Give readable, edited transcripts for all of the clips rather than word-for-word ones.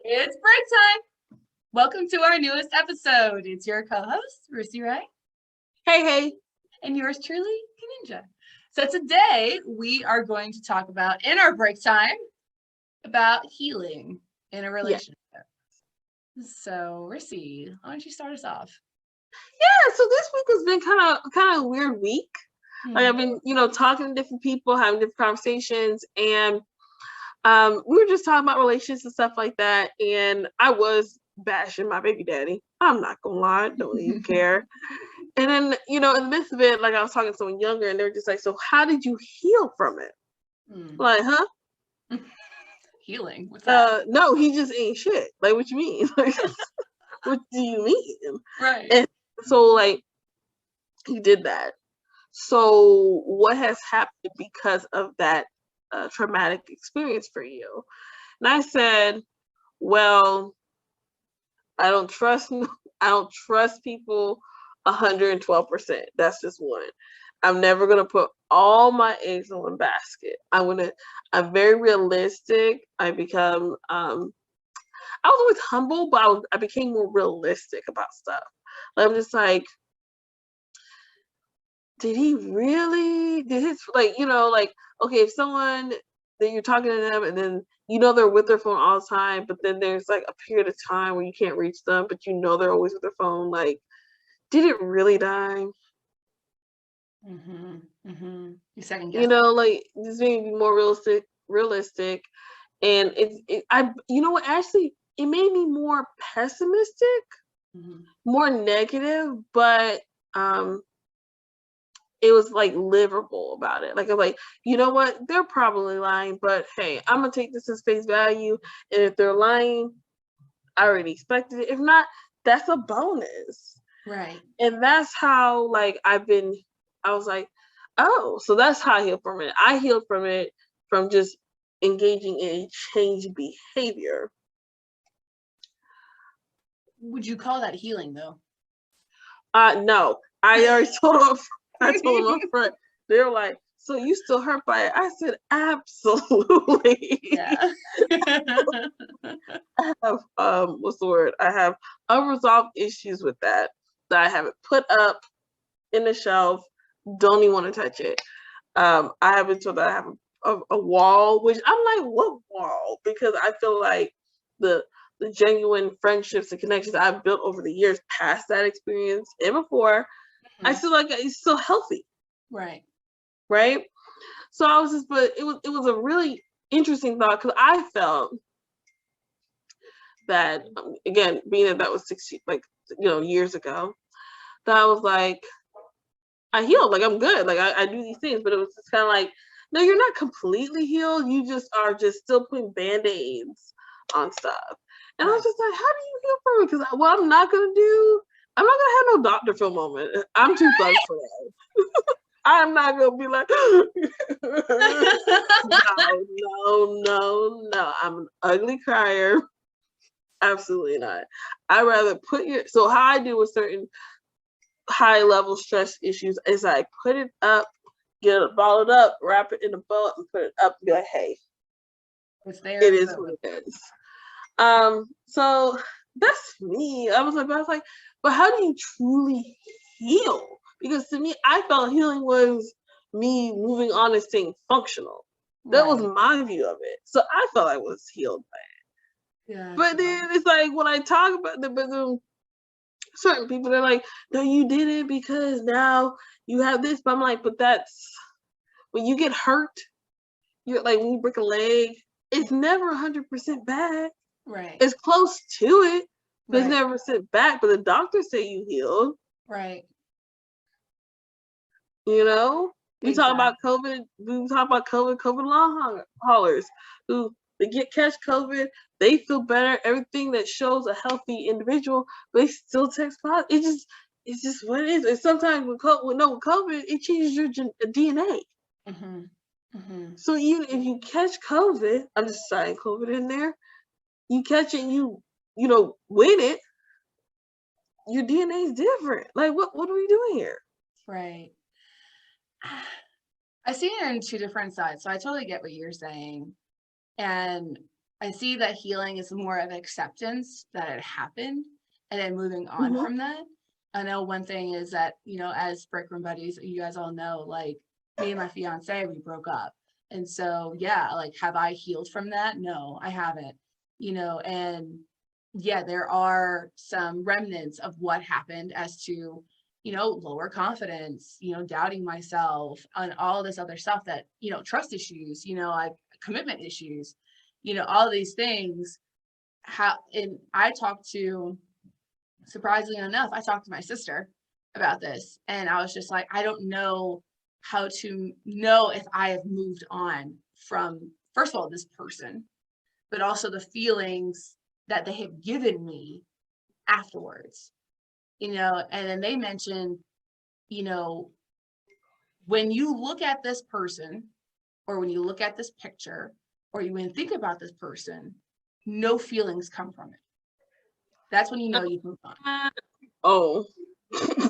It's break time. Welcome to our newest episode. It's your co-host, Rissy, Hey. and yours truly, Kaninja. So today we are going to talk about, in our break time, about healing in a Yeah. relationship. So, Rissy, why don't you start us off? Yeah, so this week has been kind of a weird week. Like Hmm. I've been, talking to different people, having different conversations, and we were just talking about relationships and stuff like that. And I was bashing my baby daddy. I'm not gonna lie, don't even care. And then, in the midst of it, like I was talking to someone younger, and they were just like, "So how did you heal from it?" Hmm. Like, huh? Healing. What's that? No, he just ain't shit. Like, what you mean? Like, what do you mean? Right. And so, like, he did that. So, what has happened because of that traumatic experience for you? And I said, well, I don't trust I don't trust people 112%. That's just one. I'm never gonna put all my eggs in one basket. I'm very realistic. I was always humble, but I became more realistic about stuff. Like, I'm just like, did he really? Did his like, okay, if someone that you're talking to them and then they're with their phone all the time, but then there's like a period of time where you can't reach them, but they're always with their phone, like, did it really die? Mm-hmm. Mm-hmm. You second guess it. Like, just being more realistic. And I what, actually it made me more pessimistic, Mm-hmm. more negative, but it was like livable about it. Like, I'm like, you know what? They're probably lying, but hey, I'm gonna take this as face value. And if they're lying, I already expected it. If not, that's a bonus. Right. And that's how, like, I was like, oh, so that's how I healed from it. I healed from it from just engaging in a change behavior. Would you call that healing, though? No, I already told them. I told them up front. They were like, "So you still hurt by it?" I said, "Absolutely." Yeah. I have what's the word? I have unresolved issues with that I haven't put up in the shelf. Don't even want to touch it. I have been told that I have a wall, which I'm like, what wall? Because I feel like the the genuine friendships and connections I've built over the years past that experience and before, I Mhm. feel like it's still healthy, Right. right? So I was just, but it was a really interesting thought because I felt that, again, being that was 60, like, years ago, that I was like, I healed, like, I'm good, like, I do these things, but it was just kind of like, no, you're not completely healed. You just are just still putting band-aids on stuff. And I was Right. just like, how do you heal from it? Because what I'm not gonna have no Dr. Phil moment. I'm too thugged for that. I'm not gonna be like, no. I'm an ugly crier. Absolutely not. I rather put so how I deal with certain high level stress issues is I put it up, get it bottled up, wrap it in a bow, and put it up and be like, hey, It's there. it It's is over. what it is. So that's me. I was like, but how do you truly heal? Because to me, I felt healing was me moving on and staying functional. That was Right. my view of it. So I felt I was healed. But Gotcha. then it's like when I talk about but then certain people, they're like, no, you did it because now you have this. But I'm like, but that's when you get hurt, you're like, when you break a leg, it's never 100% bad. Right. It's close to it, but it's Right. never sent back. But the doctors say you healed. Right. You know, we talk Exactly. about COVID. We talk about COVID long haulers who they catch COVID, they feel better. Everything that shows a healthy individual, but they still test positive. It's just what it is. And sometimes with COVID, it changes your DNA. Mm-hmm. Mm-hmm. So even if you catch COVID, I'm just saying COVID in there. You catch it, and win it. Your DNA is different. Like, what are we doing here? Right. I see it in two different sides. So I totally get what you're saying. And I see that healing is more of acceptance that it happened and then moving on Mm-hmm. from that. I know one thing is that, as break room buddies, you guys all know, like me and my fiance, we broke up. And so, yeah, like, have I healed from that? No, I haven't, and yeah, there are some remnants of what happened as to, lower confidence, doubting myself and all this other stuff that, trust issues, like commitment issues, all these things. And I talked to, surprisingly enough, I talked to my sister about this, and I was just like, I don't know how to know if I have moved on from, first of all, this person, but also the feelings that they have given me afterwards, and then they mentioned, you know, when you look at this person, or when you look at this picture, or you even think about this person, no feelings come from it. That's when you know you've moved on. Oh.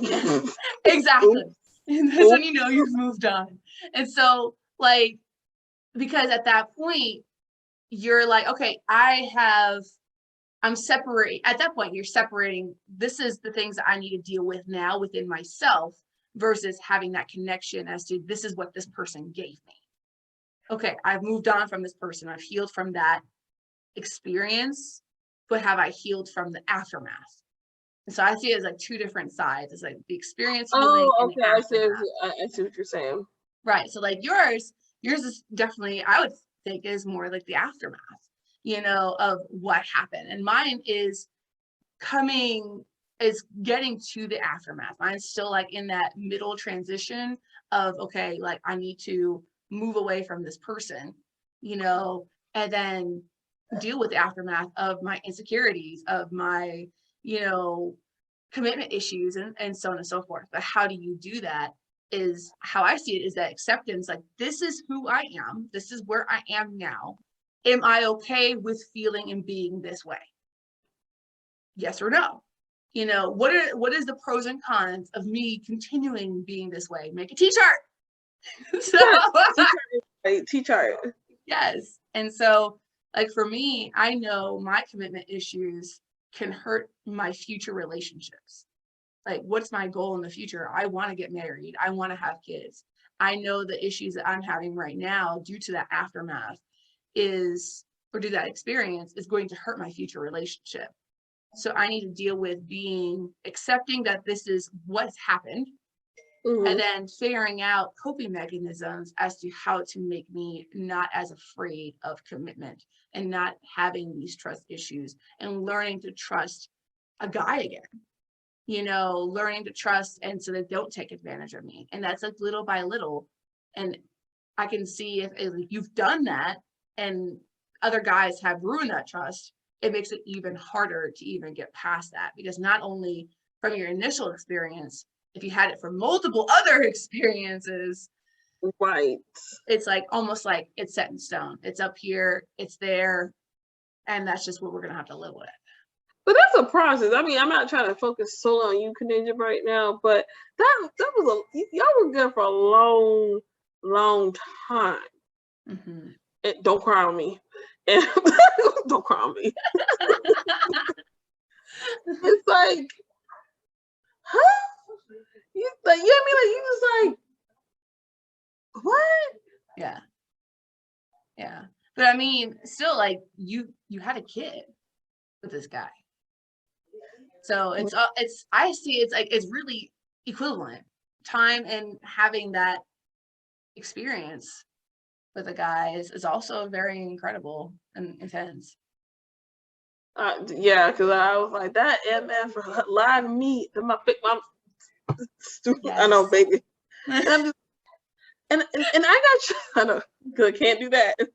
Yeah, exactly. And that's when you know you've moved on. And so, like, because at that point, you're like, okay, I'm separating. At that point, you're separating. This is the things that I need to deal with now within myself versus having that connection as to this is what this person gave me. Okay, I've moved on from this person. I've healed from that experience, but have I healed from the aftermath? And so I see it as like two different sides. It's like the experience healing and the Okay. I see what you're saying. Right. So like yours is definitely, I would think, is more like the aftermath, of what happened. And mine is getting to the aftermath. Mine's still like in that middle transition of, okay, like I need to move away from this person, and then deal with the aftermath of my insecurities, of my, commitment issues, and so on and so forth. But how do you do that? Is how I see it, is that acceptance, like, this is who I am, this is where I am now. Am I okay with feeling and being this way? Yes or no? What is the pros and cons of me continuing being this way? Make a t-shirt. So T-chart. yes. And so, like, for me, I know my commitment issues can hurt my future relationships. Like, what's my goal in the future? I want to get married. I want to have kids. I know the issues that I'm having right now due to that aftermath or due to that experience is going to hurt my future relationship. So I need to deal with accepting that this is what's happened, and then figuring out coping mechanisms as to how to make me not as afraid of commitment and not having these trust issues, and learning to trust a guy again, learning to trust, and so they don't take advantage of me. And that's like little by little. And I can see if you've done that and other guys have ruined that trust, it makes it even harder to even get past that, because not only from your initial experience, if you had it from multiple other experiences, right, it's like almost like it's set in stone. It's up here, it's there, and that's just what we're gonna have to live with. But that's a process. I mean, I'm not trying to focus solely on you, Kaninja, right now, but that was y'all were good for a long time. Mm-hmm. Don't cry on me. Don't cry on me. It's like, huh? You like, you know what I mean? Like, you was like, what? Yeah. But I mean, still, like, you had a kid with this guy. So I see it's like, it's really equivalent time, and having that experience with a guy is also very incredible and intense. Yeah, because I was like, that MF live meat. My stupid. Yes. I know, baby. And I'm just, and I got, I know, because I can't do that. Because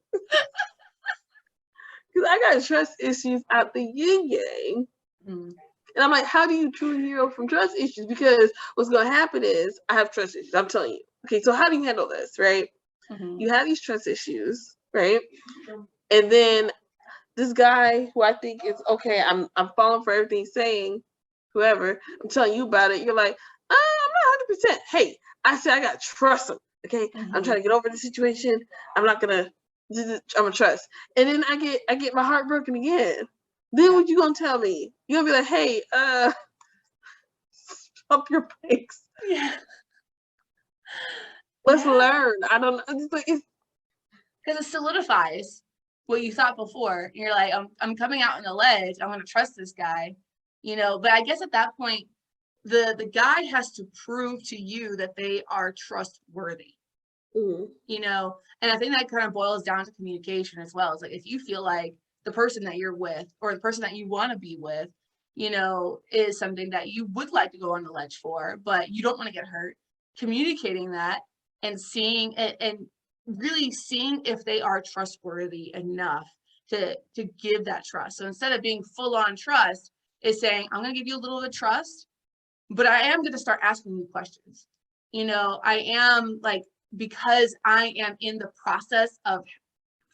I got trust issues out the yin yang. Mm. And I'm like, how do you truly heal from trust issues? Because what's going to happen is I have trust issues. I'm telling you. Okay, so how do you handle this, right? Mm-hmm. You have these trust issues, right? Mm-hmm. And then this guy who I think is okay, I'm falling for everything he's saying, whoever, I'm telling you about it. You're like, I'm not 100%. Hey, I said I got to trust him. Okay, mm-hmm. I'm trying to get over the situation. I'm not going to I'm gonna trust. And then I get my heart broken again. Then what you gonna tell me? You gonna be like, hey, up your brakes. Yeah. Let's Yeah. learn. I don't know. It's like Because it solidifies what you thought before. You're like, I'm coming out on the ledge. I'm gonna trust this guy, But I guess at that point, the guy has to prove to you that they are trustworthy, And I think that kind of boils down to communication as well. It's like if you feel like the person that you're with or the person that you want to be with, is something that you would like to go on the ledge for, but you don't want to get hurt, communicating that and seeing it and really seeing if they are trustworthy enough to give that trust. So instead of being full on trust, is saying, I'm going to give you a little bit of trust, but I am going to start asking you questions. I am like, because I am in the process of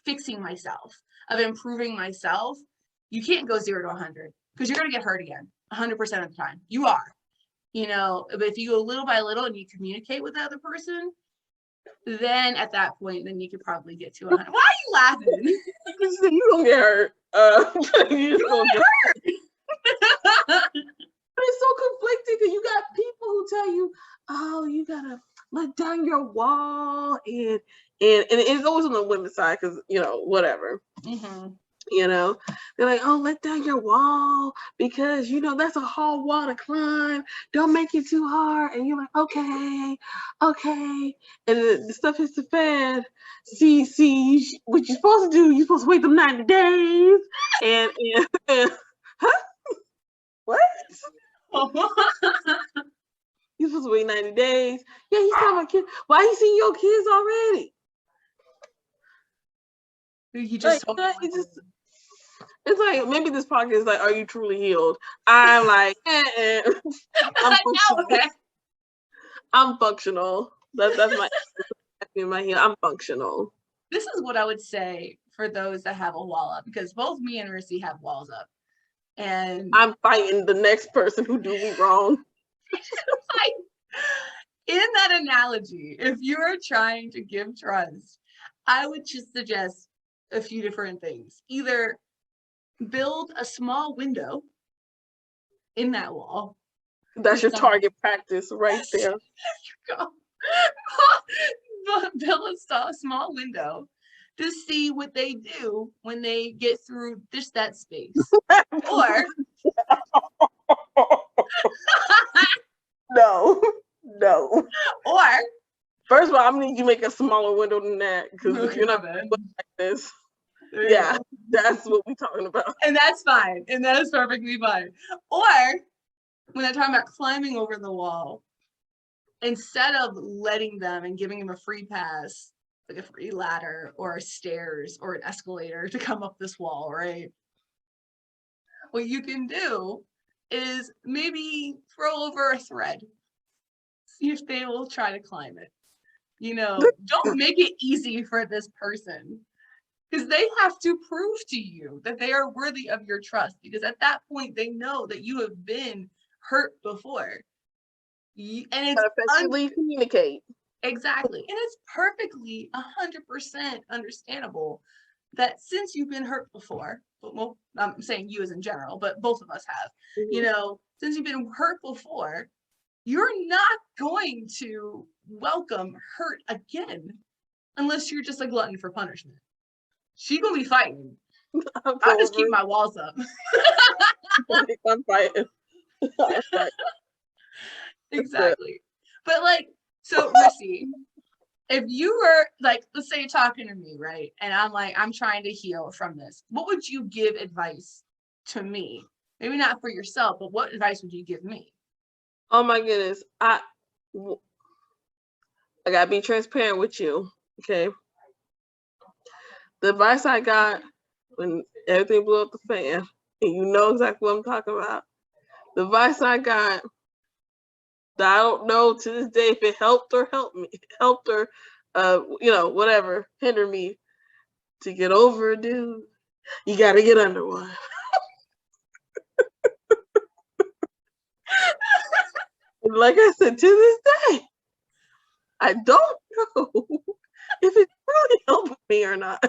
fixing myself, of improving myself, you can't go 0 to 100 because you're going to get hurt again 100% of the time. You are, but if you go little by little and you communicate with the other person, then at that point, then you could probably get to 100. Why are you laughing? You gonna get hurt. You just gonna get hurt. But it's so conflicting because you got people who tell you, oh, you gotta let down your wall, and it's always on the women's side because whatever. They're like, oh, let down your wall because that's a hard wall to climb. Don't make it too hard. And you're like, okay. And the stuff hits the fan. See, what you're supposed to do? You're supposed to wait them 90 days. And huh? What? You're supposed to wait 90 days. Yeah, he's talking about kids. Why you seen your kids already? You just it's like maybe this podcast is like, are you truly healed? I'm like, I'm functional. I'm functional. That's my heel. I'm functional. This is what I would say for those that have a wall up, because both me and Rissy have walls up. And I'm fighting the next person who do me wrong. In that analogy, if you're trying to give trust, I would just suggest a few different things. Either build a small window in that wall. That's your target practice right there. Build a small window to see what they do when they get through just that space. Or no. Or first of all, I'm gonna need you to make a smaller window than that because if you're not like this. Yeah, that's what we're talking about. And that's fine. And that is perfectly fine. Or when they're talking about climbing over the wall, instead of letting them and giving them a free pass, like a free ladder or stairs or an escalator to come up this wall, right? What you can do is maybe throw over a thread. See if they will try to climb it. Don't make it easy for this person. Because they have to prove to you that they are worthy of your trust. Because at that point, they know that you have been hurt before. And it's effectively communicate. Exactly. And it's perfectly 100% understandable that since you've been hurt before, well, I'm saying you as in general, but both of us have, since you've been hurt before, you're not going to welcome hurt again unless you're just a glutton for punishment. She's gonna be fighting. I'll just keep my walls up. I'm fighting. Exactly. But so Rissy, if you were let's say you're talking to me, right? And I'm like, I'm trying to heal from this. What would you give advice to me? Maybe not for yourself, but what advice would you give me? Oh my goodness. I gotta be transparent with you. Okay. The advice I got when everything blew up the fan, and you know exactly what I'm talking about. The advice I got that I don't know to this day if it helped or whatever, hinder me to get over a dude, you gotta get under one. Like I said, to this day, I don't know if it's really helping me or not.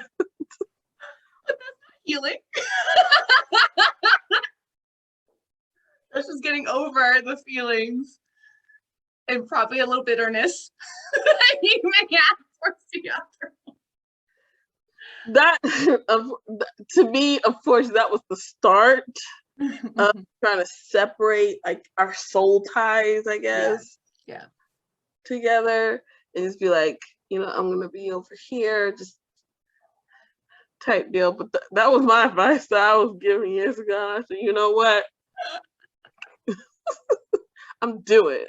over the feelings and probably a little bitterness that you may have towards the other. That to me, of course, that was the start of trying to separate like our soul ties, I guess, Yeah. together, and just be like, I'm gonna be over here, just type deal. But that was my advice that I was giving years ago. I said, you know what, I'm doing.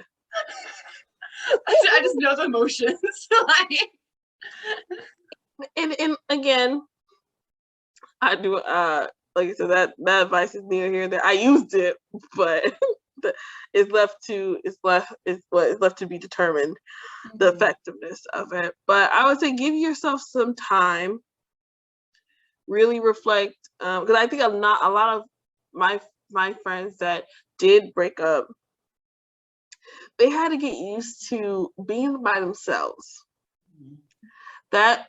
I just know the emotions. Like, And again, I do like I said, that advice is near here and there. I used it, but it's left to be determined, the effectiveness of it. But I would say give yourself some time, really reflect, because I think not a lot of my friends that did break up, they had to get used to being by themselves. That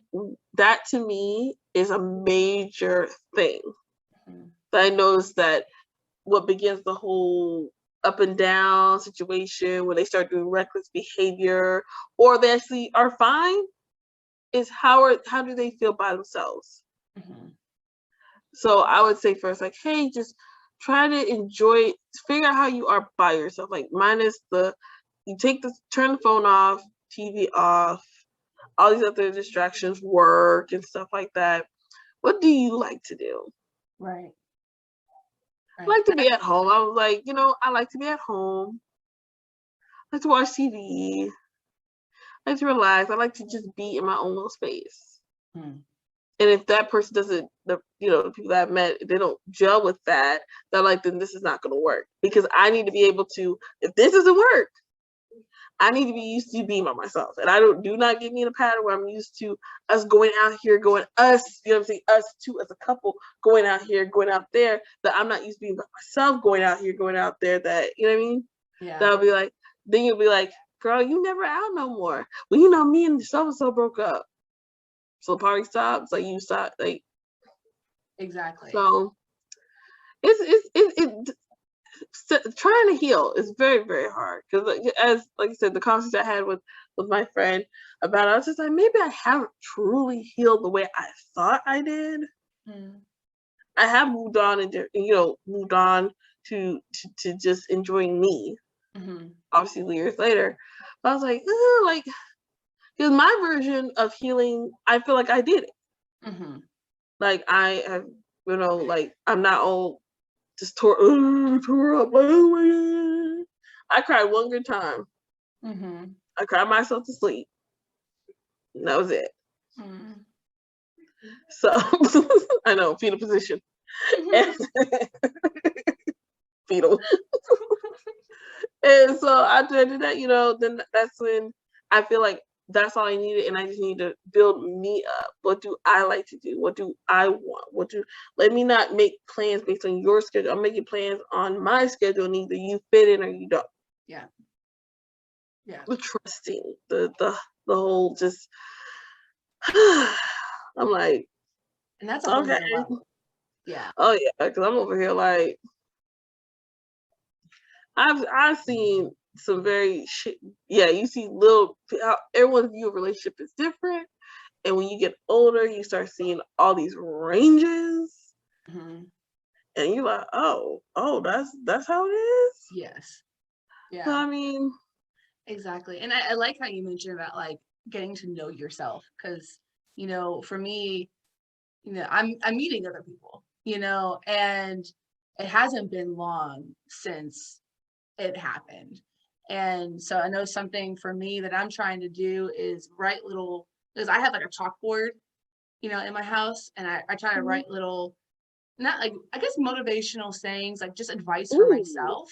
to me is a major thing. I noticed that what begins the whole up and down situation when they start doing reckless behavior, or they actually are fine, is how do they feel by themselves. So I would say first, like, hey, just try to enjoy, figure out how you are by yourself. Like minus you turn the phone off, TV off, all these other distractions, work and stuff like that. What do you like to do? Right. I like to be at home. I was like, I like to be at home. I like to watch TV. I like to relax. I like to just be in my own little space. And if that person doesn't, the people that I've met, they don't gel with that, they're like, then this is not going to work. Because I need to be able to, if this doesn't work, I need to be used to being by myself. And do not get me in a pattern where I'm used to us going out here, us two as a couple, going out here, going out there, that I'm not used to being by myself, going out here, going out there, that, you know what I mean? Yeah. That'll be like, then you'll be like, girl, you never out no more. Well, me and so-and-so broke up. So the party stops, like you stop, like. Exactly. So it's trying to heal is very, very hard, because as like I said, the conversation I had with my friend about it, I was just like, maybe I haven't truly healed the way I thought I did. I have moved on and moved on to just enjoying me. Obviously years later, but I was like, because my version of healing, I feel like I did it. Like I have, like I'm not all just tore up. Like, oh my God. I cried one good time. I cried myself to sleep. And that was it. So I know, fetal position. Fetal. And so after I did that, then that's when I feel like that's all I needed, and I just need to build me up. What do I like to do? What do I want? Let me not make plans based on your schedule. I'm making plans on my schedule, and either you fit in or you don't. Yeah. The trusting, the whole just I'm like, and that's a whole okay. level. Yeah. Oh yeah, because I'm over here like I've seen some very you see how everyone's view of relationship is different, and when you get older you start seeing all these ranges, and you're like, oh, that's how it is. Yes. Yeah. So, I mean, exactly. And I like how you mentioned about like getting to know yourself, because for me, I'm meeting other people, and it hasn't been long since it happened. And so I know something for me that I'm trying to do is write little, because I have like a chalkboard, in my house, and I try to write little, not like, I guess, motivational sayings, like just advice for myself,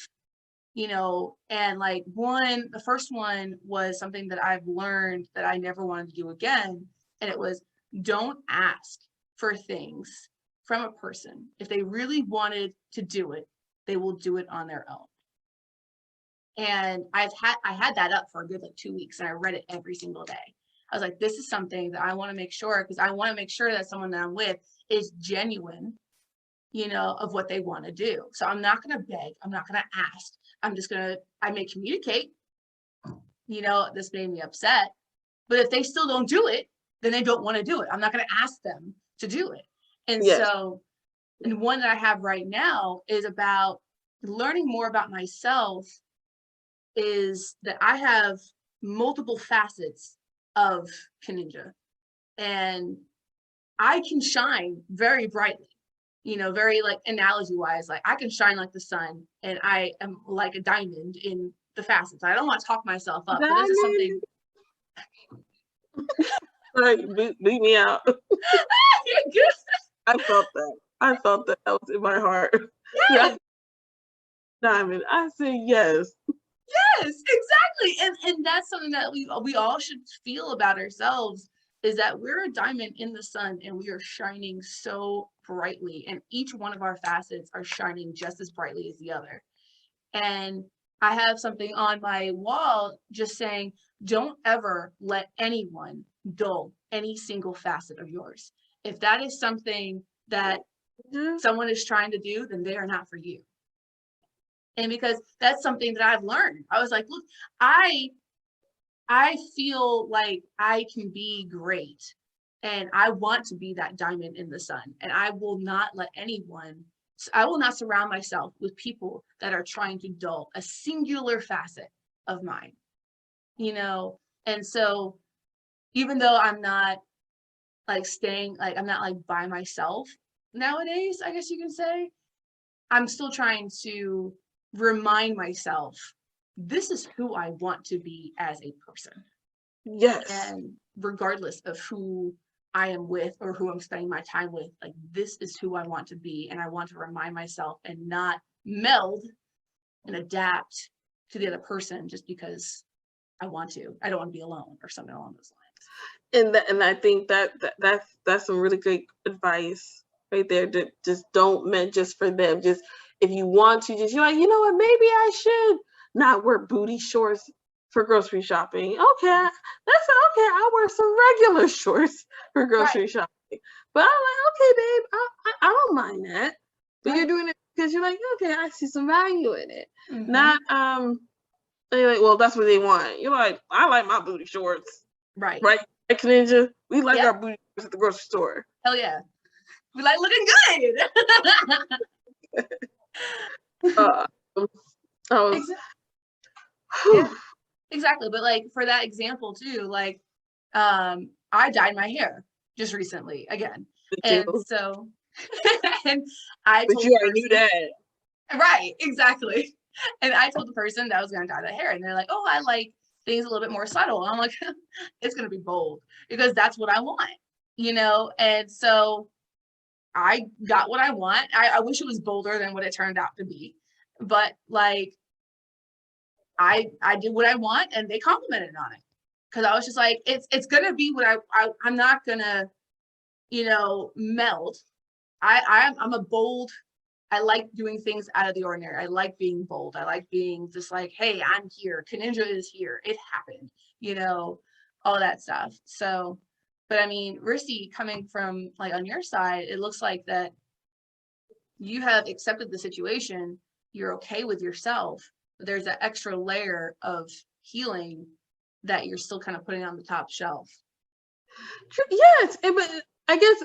and like the first one was something that I've learned that I never wanted to do again. And it was, don't ask for things from a person. If they really wanted to do it, they will do it on their own. And I had that up for a good like 2 weeks, and I read it every single day. I was like, this is something that I want to make sure, because I want to make sure that someone that I'm with is genuine, of what they want to do. So I'm not going to beg. I'm not going to ask. I may communicate, this made me upset. But if they still don't do it, then they don't want to do it. I'm not going to ask them to do it. And Yes. so, and one that I have right now is about learning more about myself, is that I have multiple facets of Kaninja, and I can shine very brightly, very like analogy wise, like I can shine like the sun, and I am like a diamond in the facets. I don't want to talk myself up, but this is something. Beat me out. You're good. I felt that. That was in my heart. Yes. Diamond. I said yes. Yes, exactly. And that's something that we all should feel about ourselves, is that we're a diamond in the sun, and we are shining so brightly, and each one of our facets are shining just as brightly as the other. And I have something on my wall just saying, don't ever let anyone dull any single facet of yours. If that is something that someone is trying to do, then they are not for you. And because that's something that I've learned, I was like, look, I feel like I can be great, and I want to be that diamond in the sun, and I will not surround myself with people that are trying to dull a singular facet of mine, And so even though I'm not like I'm not like by myself nowadays, I guess you can say, I'm still trying to remind myself, this is who I want to be as a person. Yes. And regardless of who I am with or who I'm spending my time with, like, this is who I want to be. And I want to remind myself and not meld and adapt to the other person just because I don't want to be alone or something along those lines. And I think that's some really great advice right there. That just don't meant just for them. Just if you want to, you're like, you know what, maybe I should not wear booty shorts for grocery shopping. Okay, that's okay. I'll wear some regular shorts for grocery shopping. But I'm like, okay, babe, I don't mind that. But you're doing it because you're like, okay, I see some value in it. Mm-hmm. Not you're like, well, that's what they want. You're like, I like my booty shorts. Right. Kaninja, we like our booty shorts at the grocery store. Hell yeah. We like looking good. Exactly. But like for that example too, like I dyed my hair just recently again. And so and I told you already knew that. Right, exactly. And I told the person that I was gonna dye the hair, and they're like, oh, I like things a little bit more subtle. And I'm like, it's gonna be bold because that's what I want, And so I got what I want. I wish it was bolder than what it turned out to be, but like I did what I want, and they complimented on it because I was just like, it's gonna be what I'm not gonna, meld. I'm a bold. I like doing things out of the ordinary. I like being bold. I like being just like, hey, I'm here. Kaninja is here. It happened, all that stuff. So, but I mean, Rissy, coming from like on your side, it looks like that you have accepted the situation. You're okay with yourself, but there's that extra layer of healing that you're still kind of putting on the top shelf. Yes, but I guess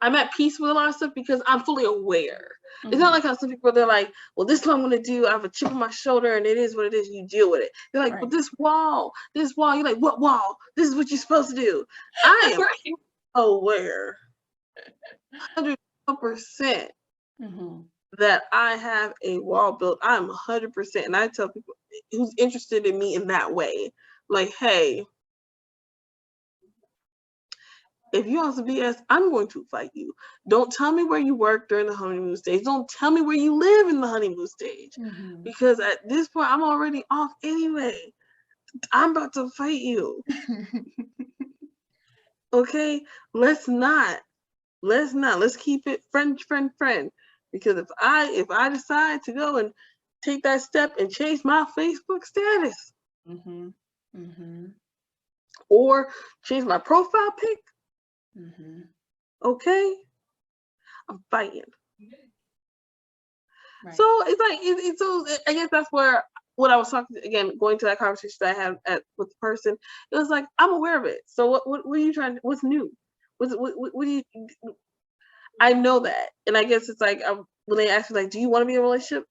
I'm at peace with a lot of stuff because I'm fully aware. Mm-hmm. It's not like how some people, they're like, well, this is what I'm going to do. I have a chip on my shoulder and it is what it is. You deal with it. They're like, but this wall. You're like, what wall? This is what you're supposed to do. I am aware 100% that I have a wall built. I'm 100%. And I tell people who's interested in me in that way, like, hey, if you want some BS, I'm going to fight you. Don't tell me where you work during the honeymoon stage. Don't tell me where you live in the honeymoon stage. Mm-hmm. Because at this point, I'm already off anyway. I'm about to fight you. Okay? Let's not. Let's keep it friend. Because if I decide to go and take that step and change my Facebook status, or change my profile pic, okay, I'm fighting. Right. So it's like so I guess that's where what I was talking again, going to that conversation that I had with the person. It was like I'm aware of it. So what are you trying? What's new? What do you? I know that, and I guess it's like when they ask me like, do you want to be in a relationship?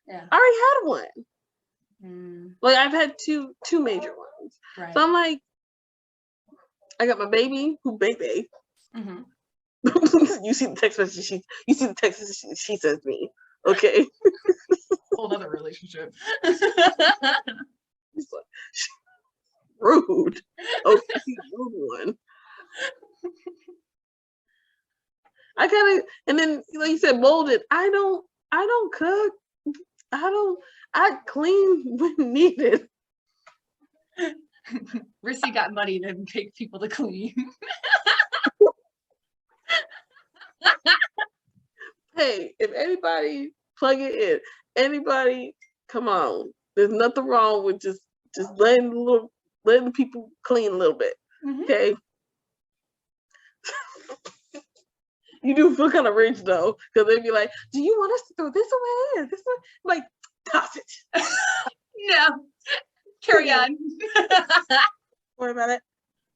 Yeah. I already had one. Mm, Like I've had two major ones. right. So I'm like, I got my baby, who baby. Mm-hmm. You see the text message. You see the text message she sends me. Okay. Whole other relationship. It's like, rude. Okay, rude one. I kind of, and then like you said, molded. I don't cook. I clean when needed. Rissy got money to take people to clean. Hey, if anybody plug it in, anybody, come on. There's nothing wrong with just letting the people clean a little bit. Mm-hmm. Okay. You do feel kind of rich though, because they'd be like, "Do you want us to throw this away? Or this away?" I'm like, toss it. No. Carry on. Don't worry about it.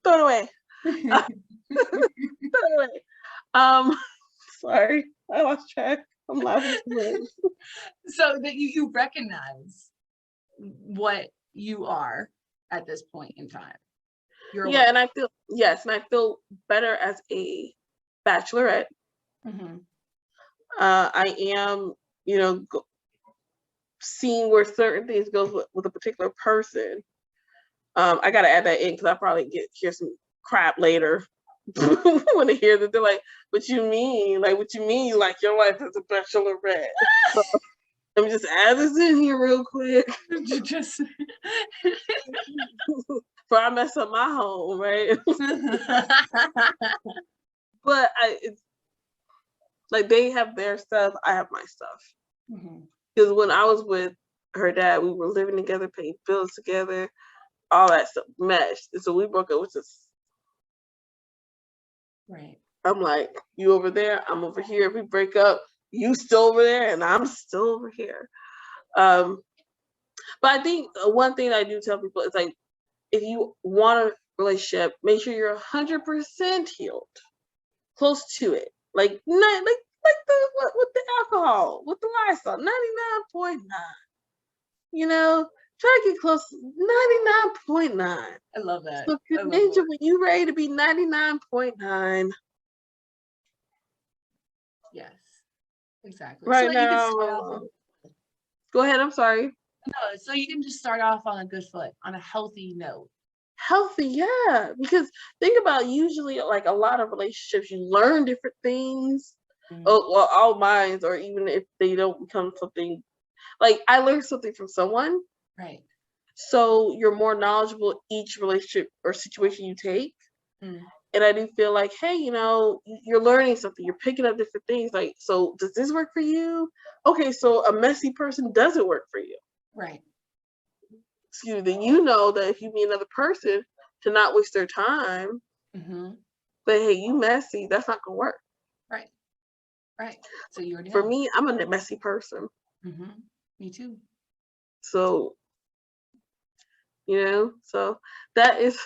Throw it away. Throw it away. Sorry, I lost track. I'm laughing too much. So that you recognize what you are at this point in time. You're Yeah, and I feel better as a bachelorette. Mm-hmm. I am, seeing where certain things goes with a particular person. I gotta add that in because I probably hear some crap later when they hear that they're like, "What you mean? Like, what you mean? You like your life as a bachelorette?" So, let me just add this in here real quick. Just Before I mess up my home, right? But it's like they have their stuff, I have my stuff. Mm-hmm. Because when I was with her dad, we were living together, paying bills together, all that stuff meshed. And so we broke up with this. Right. I'm like, you over there, I'm over here. If we break up, you still over there, and I'm still over here. But I think one thing I do tell people is like, if you want a relationship, make sure you're 100% healed, close to it. Like not like the with the alcohol, with the lifestyle, 99.9. Try to get close to 99.9. I love that. So I love Kaninja, that. when you ready to be 99.9 Yes. Exactly. So right that you can start off now. Go ahead, I'm sorry. so you can just start off on a good foot, on a healthy note. Healthy, yeah. Because think about usually like a lot of relationships, you learn different things. Mm. Oh, well, all minds, or even if they don't become something like I learned something from someone. Right. So you're more knowledgeable each relationship or situation you take. Mm. And I do feel like, hey, you're learning something. You're picking up different things. Like, so does this work for you? Okay, so a messy person doesn't work for you. Right. Excuse me. Then you know that if you meet another person to not waste their time, Mm-hmm. but hey, you messy, that's not gonna work. Right. Right. So you already For know. me, I'm a messy person. Mm-hmm. Me too. So, so that is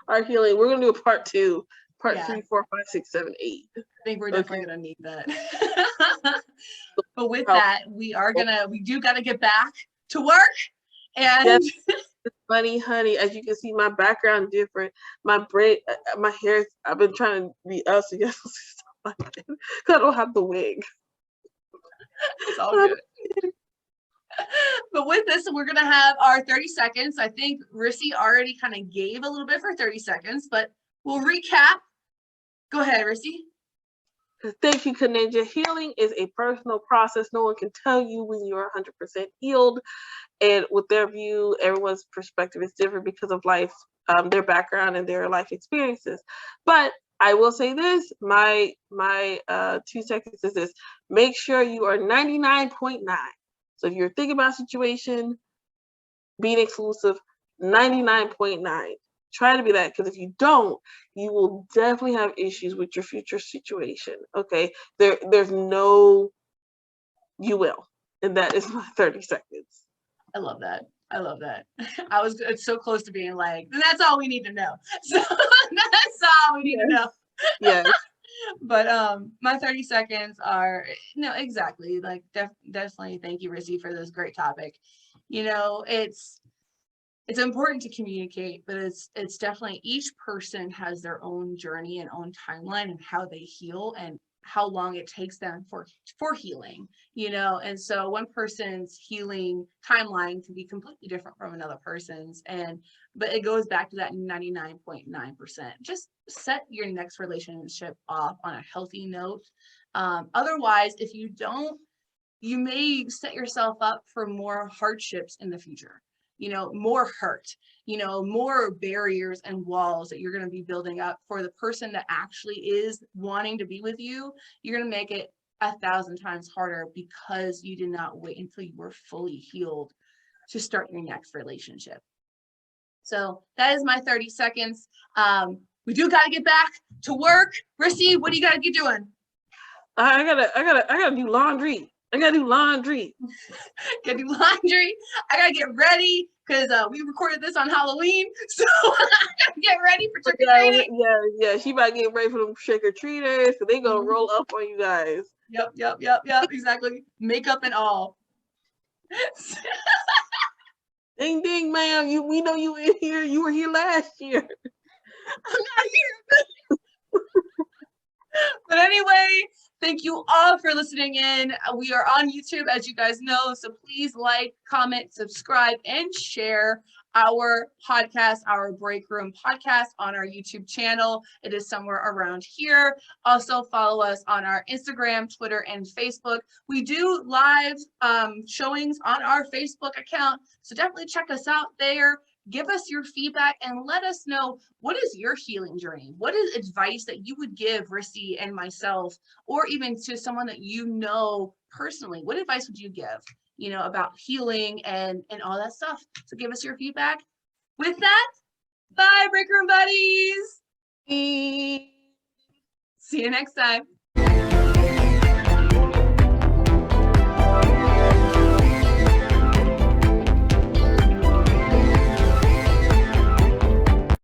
our healing. We're gonna do a part 2, part 3, 4, 5, 6, 7, 8. I think we're definitely gonna need that. But with How- that, we do gotta get back to work. And yes, it's funny, honey. As you can see, my background different. My braid, my hair. I've been trying to be us, so yes, because I don't have the wig. it's all good. But with this, we're gonna have our 30 seconds. I think Rissy already kind of gave a little bit for 30 seconds, but we'll recap. Go ahead, Rissy. Thank you, Kaninja. Healing is a personal process. No one can tell you when you're 100% healed. And with their view, everyone's perspective is different because of life, their background and their life experiences. But I will say this, my 2 seconds is this: make sure you are 99.9. So if you're thinking about a situation, being exclusive, 99.9. Try to be that, because if you don't, you will definitely have issues with your future situation. Okay, there's no, you will, and that is my 30 seconds. I love that. I love that. It's so close to being like, that's all we need to know. So that's all we need to know. Yes. But my 30 seconds are, no, exactly, like definitely thank you, Rissy, for this great topic. You know, it's important to communicate, but it's definitely, each person has their own journey and own timeline and how they heal and how long it takes them for healing, you know. And so one person's healing timeline can be completely different from another person's, but it goes back to that 99.9%. Just set your next relationship off on a healthy note. Otherwise, if you don't, you may set yourself up for more hardships in the future, you know, more hurt, you know, more barriers and walls that you're going to be building up for the person that actually is wanting to be with you. You're going to make it 1,000 times harder because you did not wait until you were fully healed to start your next relationship. So that is my 30 seconds. We do got to get back to work. Rissy, what do you got to get doing? I gotta do laundry. Gotta do laundry. I gotta get ready because we recorded this on Halloween, so I gotta get ready for trick or treating. Yeah. She about to get ready for them trick or treaters, so they gonna roll up on you guys. Yep. Exactly. Makeup and all. Ding ding, ma'am. We know you in here. You were here last year. I'm not here. But anyway, thank you all for listening in. We are on YouTube, as you guys know, so please like, comment, subscribe, and share our podcast, our Break Room podcast, on our YouTube channel. It is somewhere around here. Also follow us on our Instagram, Twitter, and Facebook. We do live showings on our Facebook account, so definitely check us out there. Give us your feedback and let us know, what is your healing journey? What is advice that you would give Rissy and myself, or even to someone that you know personally? What advice would you give, you know, about healing and all that stuff? So give us your feedback. With that, bye, Break Room buddies. See you next time.